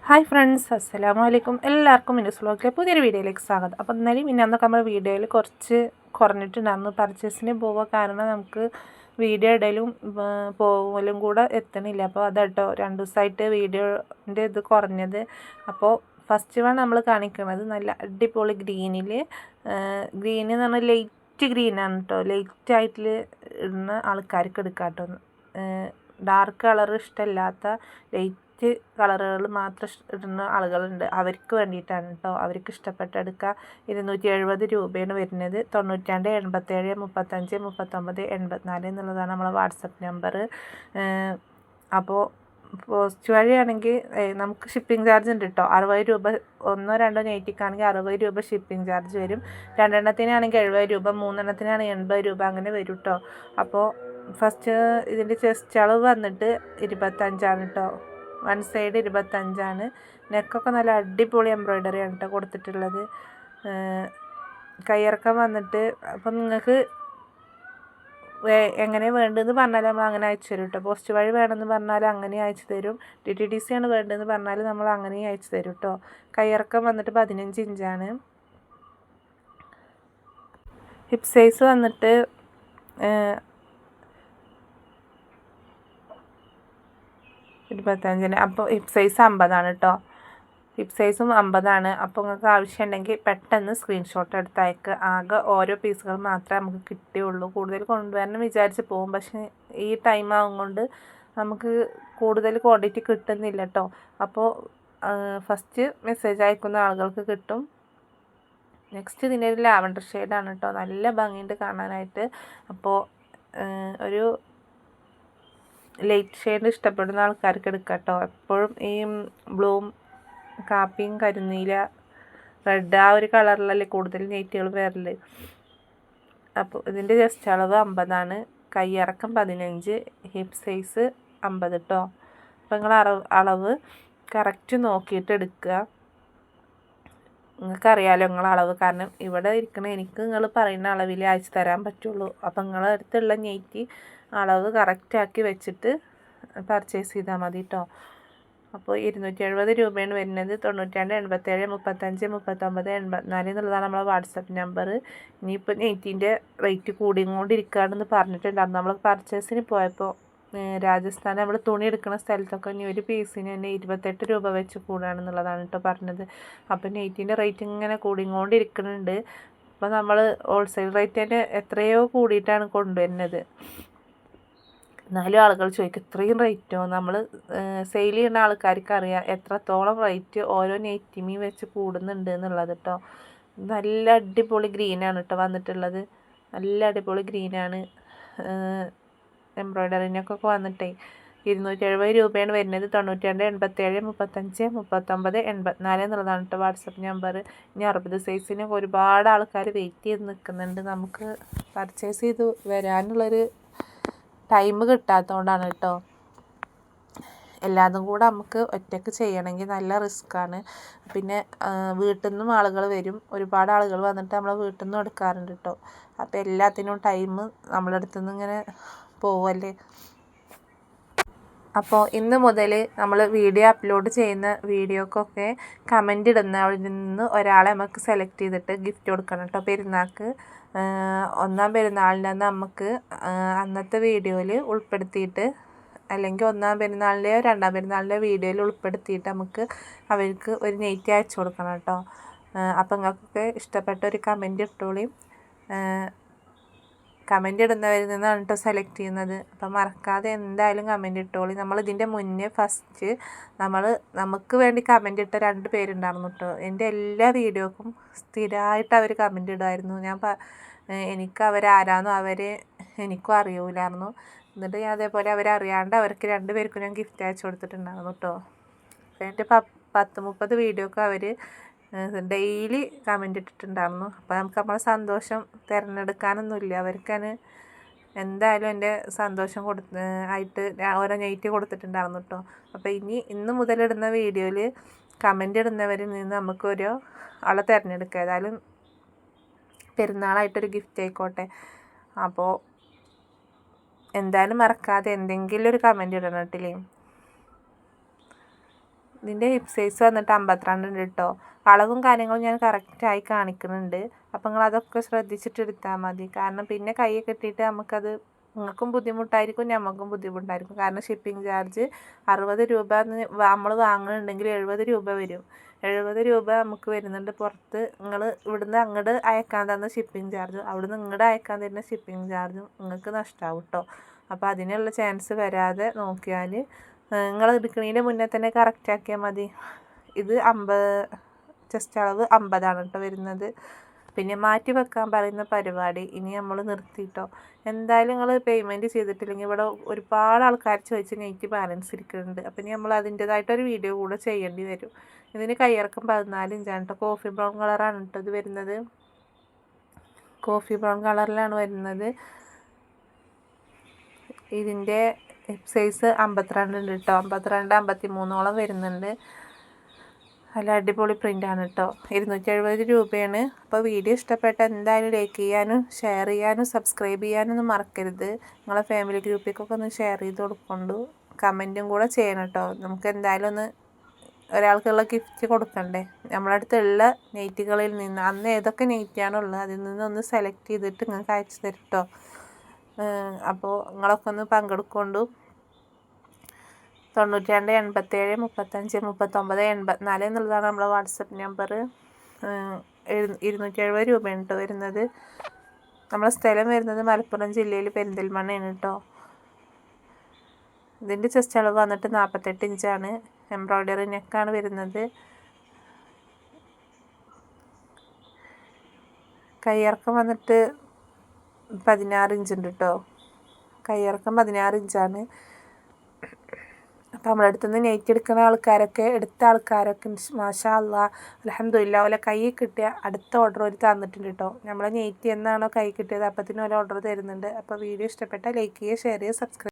Hi friends, അസ്സലാമു അലൈക്കും. എല്ലാവർക്കും മിനുസ് വ്ലോഗിലെ പുതിയൊരു വീഡിയോയിലേക്ക് സ്വാഗതം. അപ്പോൾ ഇന്നലെയും ഇന്നന്നൊക്കെ നമ്മൾ വീഡിയോയിൽ കുറച്ച് കുറഞ്ഞിട്ടുണ്ടായിരുന്നു. പർച്ചേസിന് പോവുക കാരണം നമുക്ക് വീഡിയോ ഇടലും പോവലും കൂടെ എത്തണില്ല. അപ്പോൾ അതാട്ടോ 2 ദിവസമായിട്ട് വീഡിയോൻ്റെ ഇത് കുറഞ്ഞത്. അപ്പോൾ ഫസ്റ്റ് വൺ നമ്മൾ കാണിക്കുന്നത് നല്ല അടിപൊളി ഗ്രീനിൽ, ഗ്രീൻ എന്ന് പറഞ്ഞാൽ ലൈറ്റ് ഗ്രീനാണ് കേട്ടോ. ലൈറ്റായിട്ട് ഇടുന്ന ആൾക്കാർക്ക് എടുക്കാം കേട്ടോ. ഡാർക്ക് കളർ ഇഷ്ടമല്ലാത്ത ലൈറ്റ് കളറുകൾ മാത്രം ഇടുന്ന ആളുകളുണ്ട്. അവർക്ക് വേണ്ടിയിട്ടാണ് കേട്ടോ. അവർക്ക് ഇഷ്ടപ്പെട്ടെടുക്കുക. 270 രൂപയാണ് വരുന്നത്. 92 87 35 39 84 എന്നുള്ളതാണ് നമ്മളെ വാട്സപ്പ് നമ്പർ. അപ്പോൾ പോസ്റ്റ് വഴിയാണെങ്കിൽ നമുക്ക് ഷിപ്പിംഗ് ചാർജ് ഉണ്ട് കേട്ടോ. 60 രൂപ, 1 2 നൈറ്റിക്കാണെങ്കിൽ 60 രൂപ ഷിപ്പിംഗ് ചാർജ് വരും. 2 എണ്ണത്തിനാണെങ്കിൽ 70 രൂപ, 3 എണ്ണത്തിനാണെങ്കിൽ 80 രൂപ അങ്ങനെ വരും കേട്ടോ. അപ്പോൾ ഫസ്റ്റ് ഇതിൻ്റെ ചെസ്റ്റ് അളവ് വന്നിട്ട് 25 കേട്ടോ. One side 25. നെക്കൊക്കെ നല്ല അടിപൊളി എംബ്രോയ്ഡറി ആണ് കേട്ടോ കൊടുത്തിട്ടുള്ളത്. കയ്യിറക്കം വന്നിട്ട് അപ്പം നിങ്ങൾക്ക് എങ്ങനെ വേണ്ടതെന്ന് പറഞ്ഞാൽ നമ്മൾ അങ്ങനെ അയച്ചു തരും കേട്ടോ. പോസ്റ്റ് വഴി വേണമെന്ന് പറഞ്ഞാൽ അങ്ങനെ അയച്ചു തരും. DTDC ആണ് വേണ്ടതെന്ന് പറഞ്ഞാൽ നമ്മൾ അങ്ങനെ അയച്ചു തരും കേട്ടോ. കയ്യിറക്കം വന്നിട്ട് 15 ഇഞ്ചാണ്. ഹിപ്പ് സൈസ് വന്നിട്ട് 25. അപ്പോൾ ഹിപ്പ് സൈസ് 50 കേട്ടോ. ഹിപ്പ് സൈസും 50. അപ്പോൾ നിങ്ങൾക്ക് ആവശ്യമുണ്ടെങ്കിൽ പെട്ടെന്ന് സ്ക്രീൻഷോട്ട് എടുത്ത് അയക്കുക. ആകെ ഓരോ പീസുകൾ മാത്രമേ നമുക്ക് കിട്ടുകയുള്ളൂ. കൂടുതൽ കൊണ്ടുവരണം വിചാരിച്ച് പോകും, പക്ഷേ ഈ ടൈം ആകുകൊണ്ട് നമുക്ക് കൂടുതൽ ക്വാണ്ടിറ്റി കിട്ടുന്നില്ല കേട്ടോ. അപ്പോൾ ഫസ്റ്റ് മെസ്സേജ് അയക്കുന്ന ആളുകൾക്ക് കിട്ടും. നെക്സ്റ്റ് ഇതിൻ്റെ ഒരു ലാവൻഡർ ഷെയ്ഡാണ് കേട്ടോ. നല്ല ഭംഗിയുണ്ട് കാണാനായിട്ട്. അപ്പോൾ ഒരു ലൈറ്റ് ഷെയ്ഡ് ഇഷ്ടപ്പെടുന്ന ആൾക്കാർക്ക് എടുക്കാം കേട്ടോ. എപ്പോഴും ഈ ബ്ലൂം, കാപ്പിയും കരിനീല, റെഡ് ആ ഒരു കളറിലല്ലേ കൂടുതൽ നെയ്റ്റുകൾ വരൽ. അപ്പോൾ ഇതിൻ്റെ ജസ്റ്റ് അളവ് 50. കയ്യിറക്കം 15. ഹിപ്പ് സൈസ് 50 കേട്ടോ. അപ്പോൾ നിങ്ങൾ അളവ് കറക്റ്റ് നോക്കിയിട്ട് എടുക്കുക. നിങ്ങൾക്കറിയാമല്ലോ നിങ്ങളെ അളവ്, കാരണം ഇവിടെ ഇരിക്കണ എനിക്ക് നിങ്ങൾ പറയുന്ന അളവിൽ അയച്ചു തരാൻ പറ്റുള്ളൂ. അപ്പോൾ നിങ്ങളെ അടുത്തുള്ള നെയ്റ്റ് അളവ് കറക്റ്റാക്കി വെച്ചിട്ട് പർച്ചേസ് ചെയ്താൽ മതി കേട്ടോ. അപ്പോൾ 270 രൂപയാണ് വരുന്നത്. 92 87 35 39 84 എന്നുള്ളതാണ് നമ്മളെ വാട്സപ്പ് നമ്പർ. ഇനിയിപ്പോൾ നെയ്റ്റിൻ്റെ റേറ്റ് കൂടിക്കൊണ്ടിരിക്കുകയാണെന്ന് പറഞ്ഞിട്ടുണ്ടായിരുന്നു. നമ്മൾ പർച്ചേസിന് പോയപ്പോൾ രാജസ്ഥാൻ നമ്മൾ തുണി എടുക്കുന്ന സ്ഥലത്തൊക്കെ ഇനി ഒരു പീസിന് തന്നെ 28 രൂപ വെച്ച് കൂടുകയാണെന്നുള്ളതാണ് കേട്ടോ പറഞ്ഞത്. അപ്പോൾ നെയ്റ്റിൻ്റെ റേറ്റ് ഇങ്ങനെ കൂടിക്കൊണ്ടിരിക്കുന്നുണ്ട്. അപ്പോൾ നമ്മൾ ഹോൾസെയിൽ റേറ്റ് തന്നെ എത്രയോ കൂടിയിട്ടാണ് കൊണ്ടുവരുന്നത്. എന്നാലും ആളുകൾ ചോദിക്കും ഇത്രയും റേറ്റോ. നമ്മൾ സെയിൽ ചെയ്യുന്ന ആൾക്കാർക്ക് അറിയാം എത്രത്തോളം റേറ്റ് ഓരോ നെയ്റ്റിമീ വെച്ച് കൂടുന്നുണ്ട് എന്നുള്ളത് കേട്ടോ. നല്ല അടിപൊളി ഗ്രീനാണ് കേട്ടോ വന്നിട്ടുള്ളത്. നല്ല അടിപൊളി ഗ്രീനാണ്. എംബ്രോയ്ഡറിനൊക്കെ വന്നിട്ടേ 270 രൂപയാണ് വരുന്നത്. 92 87 35 39 84 എന്നുള്ളതാണ് കേട്ടോ വാട്സപ്പ് നമ്പർ. ഇനി 60 സൈസിന് ഒരുപാട് ആൾക്കാർ വെയിറ്റ് ചെയ്ത് നിൽക്കുന്നുണ്ട്. നമുക്ക് പർച്ചേസ് ചെയ്ത് വരാനുള്ളൊരു ടൈം കിട്ടാത്തതുകൊണ്ടാണ് കേട്ടോ. എല്ലാതും കൂടെ നമുക്ക് ഒറ്റയ്ക്ക് ചെയ്യണമെങ്കിൽ നല്ല റിസ്ക്കാണ്. പിന്നെ വീട്ടിൽ നിന്നും ആളുകൾ വരും. ഒരുപാട് ആളുകൾ വന്നിട്ട് നമ്മളെ വീട്ടിൽ നിന്നും എടുക്കാറുണ്ട് കേട്ടോ. അപ്പോൾ എല്ലാത്തിനും ടൈം നമ്മളെ അടുത്തു നിന്ന് ഇങ്ങനെ പോവല്ലേ. അപ്പോൾ ഇന്ന് മുതൽ നമ്മൾ വീഡിയോ അപ്ലോഡ് ചെയ്യുന്ന വീഡിയോക്കൊക്കെ കമൻ്റ് ഇടുന്നവരിൽ നിന്ന് ഒരാളെ നമുക്ക് സെലക്ട് ചെയ്തിട്ട് ഗിഫ്റ്റ് കൊടുക്കണം കേട്ടോ. പെരുന്നാൾക്ക് 1ാം പെരുന്നാളിൻ്റെ അന്ന് നമുക്ക് അന്നത്തെ വീഡിയോയിൽ ഉൾപ്പെടുത്തിയിട്ട്, അല്ലെങ്കിൽ 1ാം പെരുന്നാളിൻ്റെയോ 2ാം പെരുന്നാളിൻ്റെയോ വീഡിയോയിൽ ഉൾപ്പെടുത്തിയിട്ട് നമുക്ക് അവർക്ക് ഒരു നെയ്റ്റ് അയച്ചു കൊടുക്കണം കേട്ടോ. അപ്പോൾ നിങ്ങൾക്കൊക്കെ ഇഷ്ടപ്പെട്ട ഒരു കമൻ്റ് ഇട്ടോളി. കമൻ്റ് ഇടുന്നവരിൽ നിന്നാണ് കേട്ടോ സെലക്ട് ചെയ്യുന്നത്. അപ്പം മറക്കാതെ എന്തായാലും കമൻ്റ് ഇട്ടോളി. നമ്മളിതിൻ്റെ മുന്നേ ഫസ്റ്റ് നമുക്ക് വേണ്ടി കമൻ്റ് ഇട്ട 2 പേരുണ്ടായിരുന്നു കേട്ടോ. എൻ്റെ എല്ലാ വീഡിയോക്കും സ്ഥിരമായിട്ട് അവർ കമൻ്റ് ഇടുമായിരുന്നു. എനിക്ക് അവരാരാന്നോ എനിക്കും അറിയില്ലായിരുന്നു. എന്നിട്ട് ഞാൻ അതേപോലെ അവരറിയാണ്ട് അവർക്ക് 2 പേർക്കും ഞാൻ ഗിഫ്റ്റ് അയച്ചു കൊടുത്തിട്ടുണ്ടായിരുന്നു കേട്ടോ. എൻ്റെ 10-30 വീഡിയോക്ക് അവർ ഡെയിലി കമൻ്റ് ഇട്ടിട്ടുണ്ടായിരുന്നു. അപ്പോൾ നമുക്ക് നമ്മളെ സന്തോഷം തിരഞ്ഞെടുക്കാനൊന്നുമില്ല. അവർക്കാണ് എന്തായാലും എൻ്റെ സന്തോഷം ആയിട്ട് ഓരോ നെയ്റ്റ് കൊടുത്തിട്ടുണ്ടായിരുന്നു കേട്ടോ. അപ്പോൾ ഇന്ന് മുതലിടുന്ന വീഡിയോയിൽ കമൻ്റ് ഇടുന്നവരിൽ നിന്ന് നമുക്കൊരു ആളെ തിരഞ്ഞെടുക്കുക. ഏതായാലും പെരുന്നാളായിട്ടൊരു ഗിഫ്റ്റ് ആയിക്കോട്ടെ. അപ്പോൾ എന്തായാലും മറക്കാതെ എന്തെങ്കിലും ഒരു കമൻ്റ് ഇടണം കേട്ടില്ലേ. ഇതിൻ്റെ ഹിപ്പ് സൈസ് വന്നിട്ട് 52 ഉണ്ട് കേട്ടോ. അളവും കാര്യങ്ങളും ഞാൻ കറക്റ്റായി കാണിക്കുന്നുണ്ട്. അപ്പോൾ നിങ്ങൾ അതൊക്കെ ശ്രദ്ധിച്ചിട്ട് എടുത്താൽ മതി. കാരണം പിന്നെ കൈ കെട്ടിയിട്ട് നമുക്കത് നിങ്ങൾക്കും ബുദ്ധിമുട്ടായിരിക്കും നമുക്കും ബുദ്ധിമുട്ടായിരിക്കും. കാരണം ഷിപ്പിംഗ് ചാർജ് 60 രൂപ നമ്മൾ വാങ്ങുന്നുണ്ടെങ്കിൽ 70 രൂപ വരും. 70 രൂപ നമുക്ക് വരുന്നുണ്ട് പുറത്ത്. നിങ്ങൾ ഇവിടുന്ന് അങ്ങോട്ട് അയക്കാൻ തന്ന ഷിപ്പിംഗ് ചാർജും അവിടുന്ന് ഇങ്ങോട്ട് അയക്കാൻ തരുന്ന ഷിപ്പിംഗ് ചാർജും നിങ്ങൾക്ക് നഷ്ടമാവും കേട്ടോ. അപ്പോൾ അതിനുള്ള ചാൻസ് വരാതെ നോക്കിയാൽ നിങ്ങൾ എടുക്കുന്നതിൻ്റെ മുന്നേ തന്നെ കറക്റ്റ് ആക്കിയാൽ മതി. ഇത് 50 ചെസ്റ്റ് അളവ് 50 കേട്ടോ വരുന്നത്. പിന്നെ മാറ്റി വെക്കാൻ പറയുന്ന പരിപാടി ഇനി നമ്മൾ നിർത്തിയിട്ടോ. എന്തായാലും നിങ്ങൾ പേയ്മെൻറ്റ് ചെയ്തിട്ടില്ലെങ്കിൽ ഇവിടെ ഒരുപാട് ആൾക്കാർ ചോദിച്ച് നെറ്റ് ബാലൻസ് ഇരിക്കുന്നുണ്ട്. അപ്പം ഇനി നമ്മൾ അതിൻ്റേതായിട്ടൊരു വീഡിയോ കൂടെ ചെയ്യേണ്ടി വരും. ഇതിന് കയ്യിറക്കം 14 ഇഞ്ചാണ് കേട്ടോ. കോഫി ബ്രൗൺ കളറാണ് കേട്ടോ ഇത് വരുന്നത്. കോഫി ബ്രൗൺ കളറിലാണ് വരുന്നത്. ഇതിൻ്റെ സൈസ് 52 ഉണ്ട് കേട്ടോ. 52 53ഓളം വരുന്നുണ്ട്. നല്ല അടിപൊളി പ്രിൻ്റാണ് കേട്ടോ. 270 രൂപയാണ്. അപ്പോൾ വീഡിയോ ഇഷ്ടപ്പെട്ട എന്തായാലും ലൈക്ക് ചെയ്യാനും ഷെയർ ചെയ്യാനും സബ്സ്ക്രൈബ് ചെയ്യാനൊന്നും മറക്കരുത്. നിങ്ങളെ ഫാമിലി ഗ്രൂപ്പിലേക്കൊക്കെ ഒന്ന് ഷെയർ ചെയ്ത് കൊടുക്കൊണ്ടു. കമൻറ്റും കൂടെ ചെയ്യണം കേട്ടോ. നമുക്ക് എന്തായാലും ഒന്ന് ഒരാൾക്കുള്ള ഗിഫ്റ്റ് കൊടുക്കണ്ടേ. നമ്മളെ അടുത്തുള്ള നെയ്റ്റുകളിൽ നിന്ന് അന്ന് ഏതൊക്കെ നെയ്റ്റാണോ ഉള്ളത് അതിൽ നിന്നൊന്ന് സെലക്ട് ചെയ്തിട്ട് നിങ്ങൾക്ക് അയച്ചു തരും കേട്ടോ. അപ്പോൾ നിങ്ങളൊക്കെ ഒന്ന് പങ്കെടുക്കൊണ്ടു. 92 87 35 39 84 എന്നുള്ളതാണ് നമ്മളെ വാട്സപ്പ് നമ്പർ. 270 രൂപയാണ് കേട്ടോ വരുന്നത്. നമ്മളെ സ്ഥലം വരുന്നത് മലപ്പുറം ജില്ലയിൽ പെരിന്തൽമണ്ണയാണ് കേട്ടോ. ഇതിൻ്റെ ചെസ്റ്റ് അളവ് വന്നിട്ട് 48 ഇഞ്ചാണ്. എംബ്രോയ്ഡറി നെക്കാണ് വരുന്നത്. കയ്യിറക്കം വന്നിട്ട് 16 ഇഞ്ച് ഉണ്ട് കേട്ടോ. കയ്യിറക്കം 16 ഇഞ്ചാണ്. അപ്പോൾ നമ്മുടെ അടുത്തുനിന്ന് നെയ്റ്റ് എടുക്കുന്ന ആൾക്കാരൊക്കെ എടുത്ത ആൾക്കാരൊക്കെ മാഷാ അല്ലാഹ് അൽഹംദുലില്ലാ ഓലെ കൈ കിട്ടിയ അടുത്ത ഓർഡർ ഒരു തന്നിട്ടുണ്ട് കേട്ടോ. നമ്മളെ നെയ്റ്റ് എന്നാണോ കൈ കിട്ടിയത് അപ്പത്തിന് ഓരോ ഓർഡർ തരുന്നുണ്ട്. അപ്പോൾ വീഡിയോ ഇഷ്ടപ്പെട്ടാൽ ലൈക്ക് ചെയ്യുക ഷെയർ ചെയ്യുക സബ്സ്ക്രൈബ്